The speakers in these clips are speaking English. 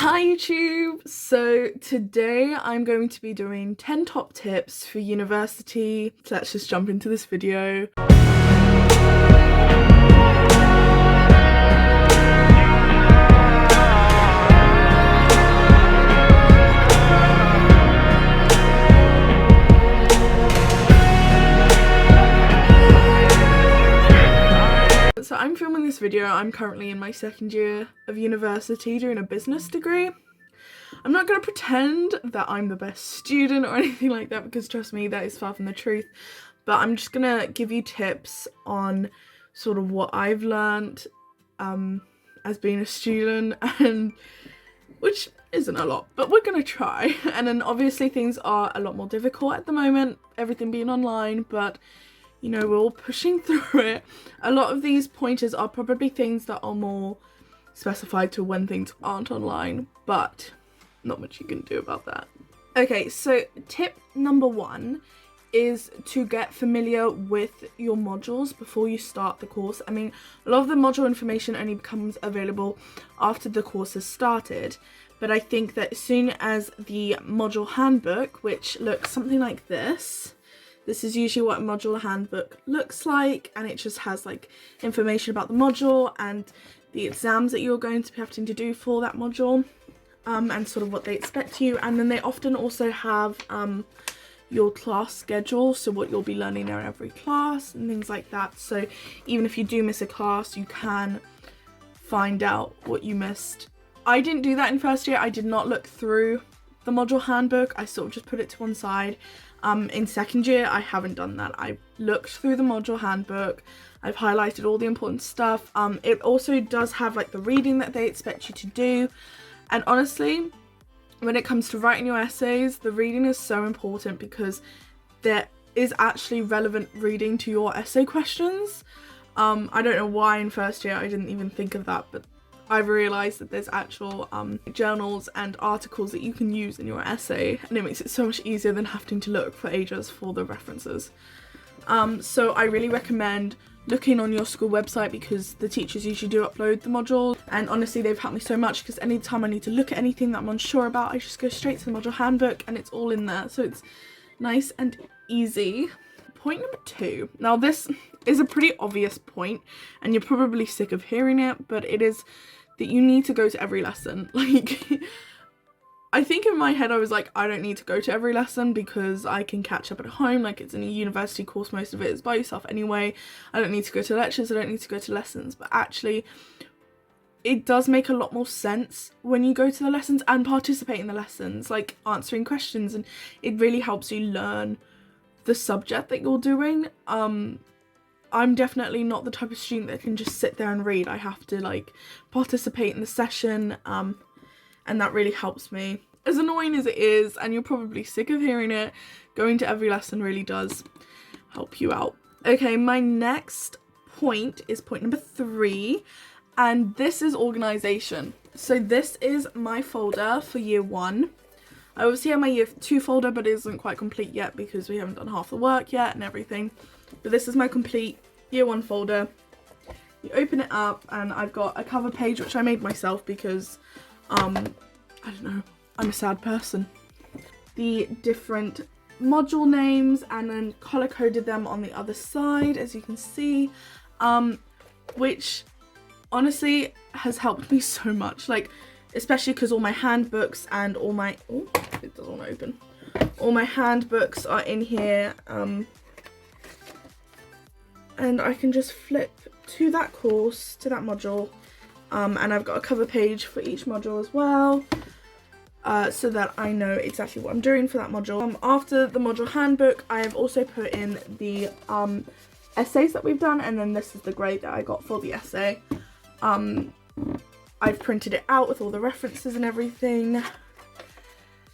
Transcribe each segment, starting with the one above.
Hi YouTube! So today I'm going to be doing 10 top tips for university. So let's just jump into this video. So I'm filming this video. I'm currently in my second year of university doing a business degree. I'm not going to pretend that I'm the best student or anything like that, because trust me, that is far from the truth. But I'm just going to give you tips on sort of what I've learned as being a student, and which isn't a lot, but we're going to try. And then obviously things are a lot more difficult at the moment, everything being online, but you know, we're all pushing through it. A lot of these pointers are probably things that are more specified to when things aren't online, but not much you can do about that. Okay, so tip number 1 is to get familiar with your modules before you start the course. I mean, a lot of the module information only becomes available after the course has started, but I think that as soon as the module handbook, which looks something like this, this is usually what a module handbook looks like, and it just has like information about the module and the exams that you're going to be having to do for that module, and sort of what they expect you. And then they often also have your class schedule, so what you'll be learning in every class and things like that. So even if you do miss a class, you can find out what you missed. I didn't do that in first year. I did not look through the module handbook. I sort of just put it to one side. In second year, I haven't done that. I've looked through the module handbook. I've highlighted all the important stuff. It also does have like the reading that they expect you to do. And honestly, when it comes to writing your essays, the reading is so important because there is actually relevant reading to your essay questions. I don't know why in first year I didn't even think of that, but I've realised that there's actual journals and articles that you can use in your essay, and it makes it so much easier than having to look for ages for the references. So I really recommend looking on your school website, because the teachers usually do upload the module, and honestly they've helped me so much, because anytime I need to look at anything that I'm unsure about, I just go straight to the module handbook and it's all in there, so it's nice and easy. Point number 2. Now this is a pretty obvious point and you're probably sick of hearing it, but it is that you need to go to every lesson. Like, I think in my head I was like, I don't need to go to every lesson because I can catch up at home. Like, it's in a university course, most of it is by yourself anyway. I don't need to go to lectures, I don't need to go to lessons. But actually, it does make a lot more sense when you go to the lessons and participate in the lessons, like answering questions, and it really helps you learn the subject that you're doing. I'm definitely not the type of student that can just sit there and read. I have to like participate in the session, and that really helps me. As annoying as it is, and you're probably sick of hearing it, going to every lesson really does help you out. Okay, my next point is point number 3, and this is organisation. So this is my folder for year 1. I obviously have my year 2 folder, but it isn't quite complete yet because we haven't done half the work yet and everything. But this is my complete year 1 folder. You open it up and I've got a cover page which I made myself because I don't know, I'm a sad person. The different module names, and then color coded them on the other side, as you can see, which honestly has helped me so much, like especially because all my handbooks and all my it doesn't want to open, all my handbooks are in here, and I can just flip to that course, to that module, and I've got a cover page for each module as well, so that I know exactly what I'm doing for that module. After the module handbook, I have also put in the essays that we've done, and then this is the grade that I got for the essay. I've printed it out with all the references and everything,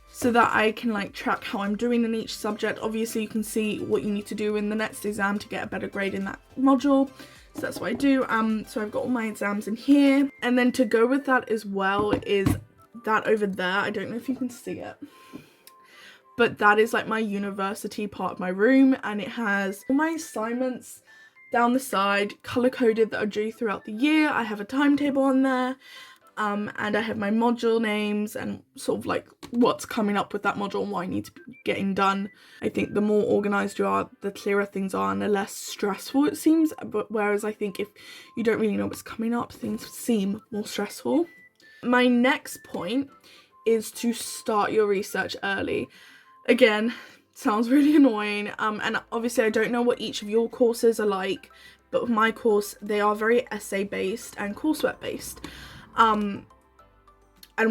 so that I can like track how I'm doing in each subject. Obviously you can see what you need to do in the next exam to get a better grade in that module, so that's what I do. So I've got all my exams in here, and then to go with that as well is that over there. I don't know if you can see it, but that is like my university part of my room, and it has all my assignments down the side, color coded, that are due throughout the year. I have a timetable on there. and I have my module names and sort of like what's coming up with that module and what I need to be getting done. I think the more organised you are, the clearer things are and the less stressful it seems, but whereas I think if you don't really know what's coming up, things seem more stressful. My next point is to start your research early. Again, sounds really annoying, and obviously I don't know what each of your courses are like, but with my course, they are very essay based and coursework based. And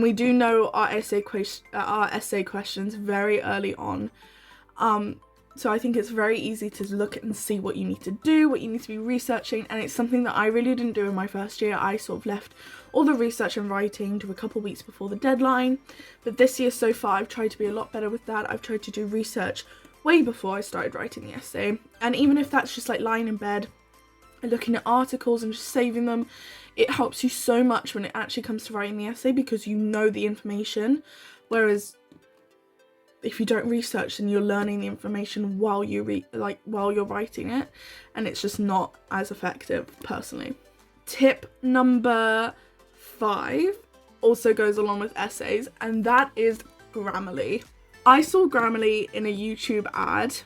we do know our essay questions very early on. So I think it's very easy to look at and see what you need to do, what you need to be researching, and it's something that I really didn't do in my first year. I sort of left all the research and writing to a couple weeks before the deadline, but this year so far I've tried to be a lot better with that. I've tried to do research way before I started writing the essay, and even if that's just like lying in bed and looking at articles and just saving them, it helps you so much when it actually comes to writing the essay because you know the information, whereas if you don't research then you're learning the information while you're writing it, and it's just not as effective personally. Tip number 5 also goes along with essays, and that is Grammarly. I saw Grammarly in a YouTube ad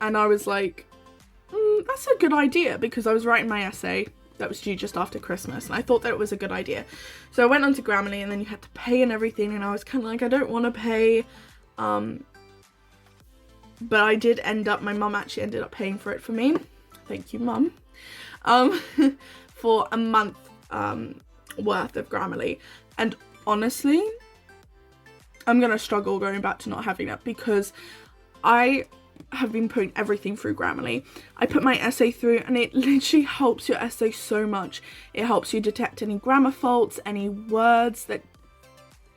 and I was like, that's a good idea, because I was writing my essay that was due just after Christmas and I thought that it was a good idea. So I went onto Grammarly and then you had to pay and everything, and I was kind of like, I don't want to pay. But I did end up, my mum actually ended up paying for it for me. Thank you, mum. For a month worth of Grammarly. And honestly, I'm going to struggle going back to not having it because I have been putting everything through Grammarly. I put my essay through and it literally helps your essay so much. It helps you detect any grammar faults, any words that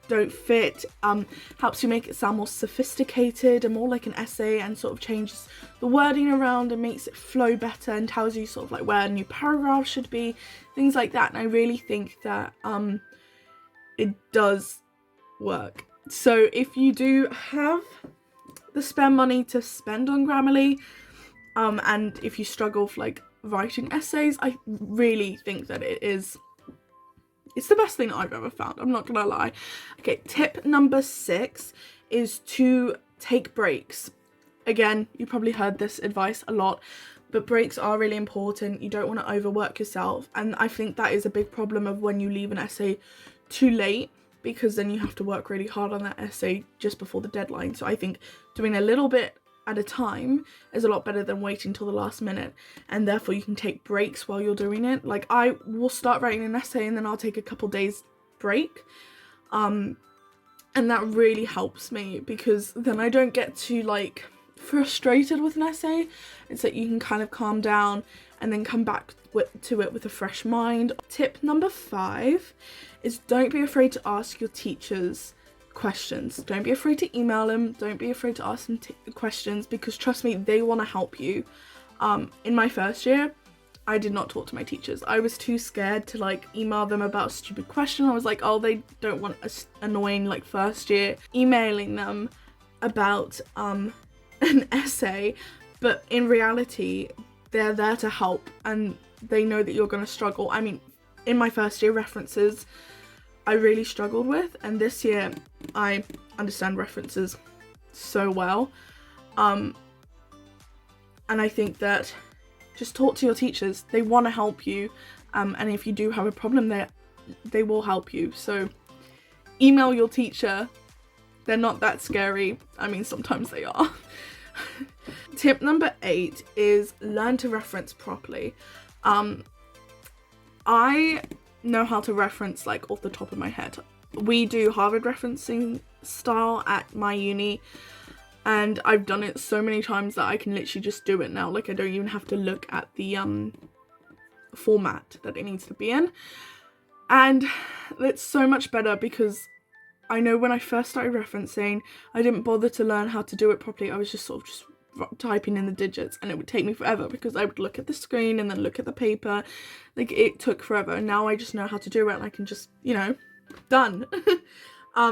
don't fit, helps you make it sound more sophisticated and more like an essay, and sort of changes the wording around and makes it flow better and tells you sort of like where a new paragraph should be, things like that. And I really think that it does work. So if you do have the spare money to spend on Grammarly, and if you struggle for like writing essays, I really think that it's the best thing that I've ever found, I'm not gonna lie. Okay, tip number 6 is to take breaks. Again, you probably heard this advice a lot, but breaks are really important. You don't want to overwork yourself, and I think that is a big problem of when you leave an essay too late, because then you have to work really hard on that essay just before the deadline. So I think doing a little bit at a time is a lot better than waiting till the last minute, and therefore you can take breaks while you're doing it. Like I will start writing an essay and then I'll take a couple days break, and that really helps me because then I don't get too like frustrated with an essay. It's that you can kind of calm down and then come back to it with a fresh mind. Tip number 5 is don't be afraid to ask your teachers questions. Don't be afraid to email them. Don't be afraid to ask them questions, because trust me, they want to help you. In my first year, I did not talk to my teachers. I was too scared to like email them about a stupid question. I was like, oh, they don't want us annoying like first year emailing them about an essay, but in reality they're there to help and they know that you're going to struggle. I mean, in my first year, references I really struggled with, and this year I understand references so well, and I think that just talk to your teachers. They want to help you, and if you do have a problem, they will help you. So email your teacher. They're not that scary. I mean, sometimes they are. Tip number 8 is learn to reference properly. I know how to reference like off the top of my head. We do Harvard referencing style at my uni, and I've done it so many times that I can literally just do it now. Like I don't even have to look at the format that it needs to be in, and it's so much better because I know when I first started referencing, I didn't bother to learn how to do it properly. I was just sort of just typing in the digits, and it would take me forever because I would look at the screen and then look at the paper. Like it took forever, and now I just know how to do it and I can just, you know, done.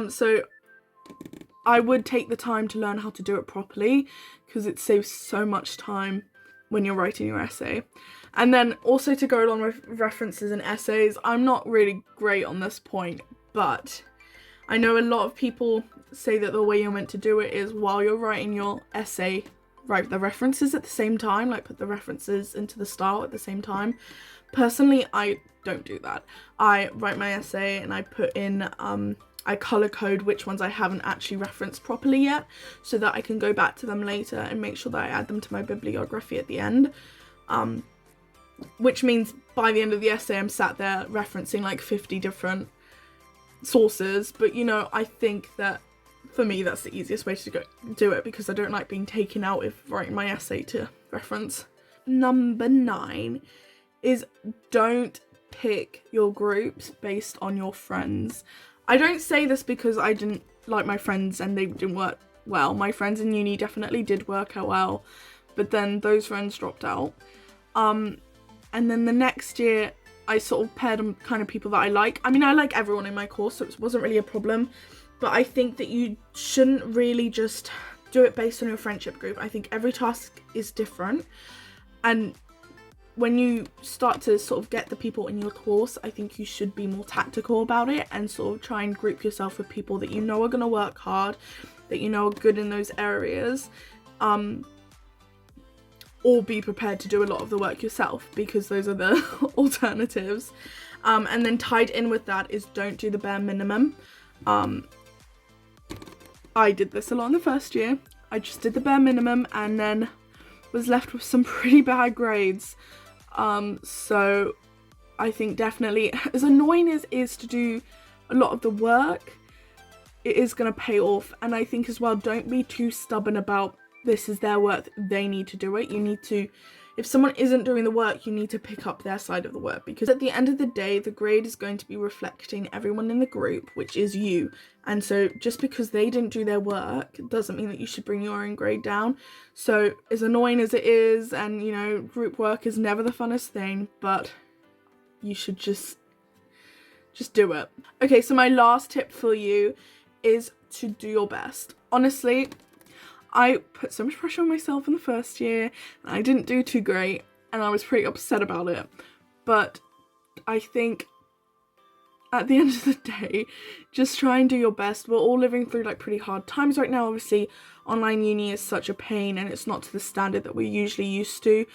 So I would take the time to learn how to do it properly because it saves so much time when you're writing your essay. And then also to go along with references and essays, I'm not really great on this point, but I know a lot of people say that the way you're meant to do it is while you're writing your essay, write the references at the same time, like put the references into the style at the same time. Personally, I don't do that. I write my essay and I put in, I color code which ones I haven't actually referenced properly yet, so that I can go back to them later and make sure that I add them to my bibliography at the end. Which means by the end of the essay I'm sat there referencing like 50 different sources, but you know, I think that for me that's the easiest way to do it, because I don't like being taken out if writing my essay to reference. Number 9 is don't pick your groups based on your friends. I don't say this because I didn't like my friends and they didn't work well. My friends in uni definitely did work out well, but then those friends dropped out. And then the next year I sort of paired on kind of people that I like. I mean, I like everyone in my course, so it wasn't really a problem, but I think that you shouldn't really just do it based on your friendship group. I think every task is different, and when you start to sort of get the people in your course, I think you should be more tactical about it and sort of try and group yourself with people that you know are going to work hard, that you know are good in those areas, or be prepared to do a lot of the work yourself, because those are the alternatives. And then tied in with that is don't do the bare minimum. I did this a lot in the first year. I just did the bare minimum and then was left with some pretty bad grades. So I think definitely, as annoying as it is to do a lot of the work, it is going to pay off. And I think as well, don't be too stubborn about this is their work, they need to do it. You need to, if someone isn't doing the work, you need to pick up their side of the work, because at the end of the day, the grade is going to be reflecting everyone in the group, which is you. And so just because they didn't do their work doesn't mean that you should bring your own grade down. So as annoying as it is, and you know, group work is never the funnest thing, but you should just do it. Okay, so my last tip for you is to do your best. Honestly, I put so much pressure on myself in the first year and I didn't do too great and I was pretty upset about it. But I think at the end of the day, just try and do your best. We're all living through like pretty hard times right now. Obviously, online uni is such a pain and it's not to the standard that we're usually used to.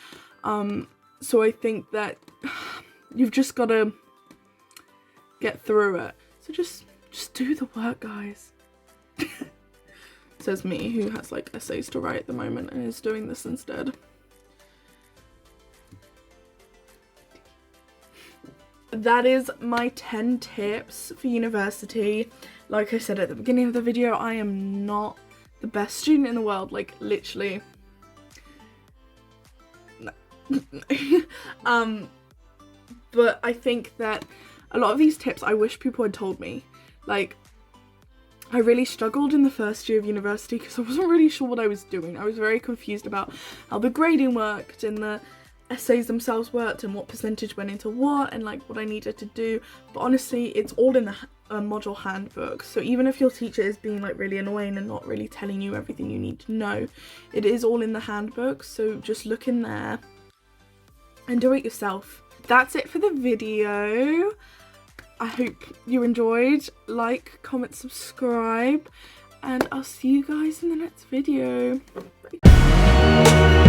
So I think that you've just got to get through it. So just do the work, guys. Says me, who has like essays to write at the moment and is doing this instead. That is my 10 tips for university. Like I said at the beginning of the video, I am not the best student in the world, like literally. No. But I think that a lot of these tips I wish people had told me. Like, I really struggled in the first year of university because I wasn't really sure what I was doing. I was very confused about how the grading worked and the essays themselves worked and what percentage went into what and like what I needed to do. But honestly, it's all in the module handbook. So even if your teacher is being like really annoying and not really telling you everything you need to know, it is all in the handbook. So just look in there and do it yourself. That's it for the video. I hope you enjoyed. Like, comment, subscribe, and I'll see you guys in the next video. Bye.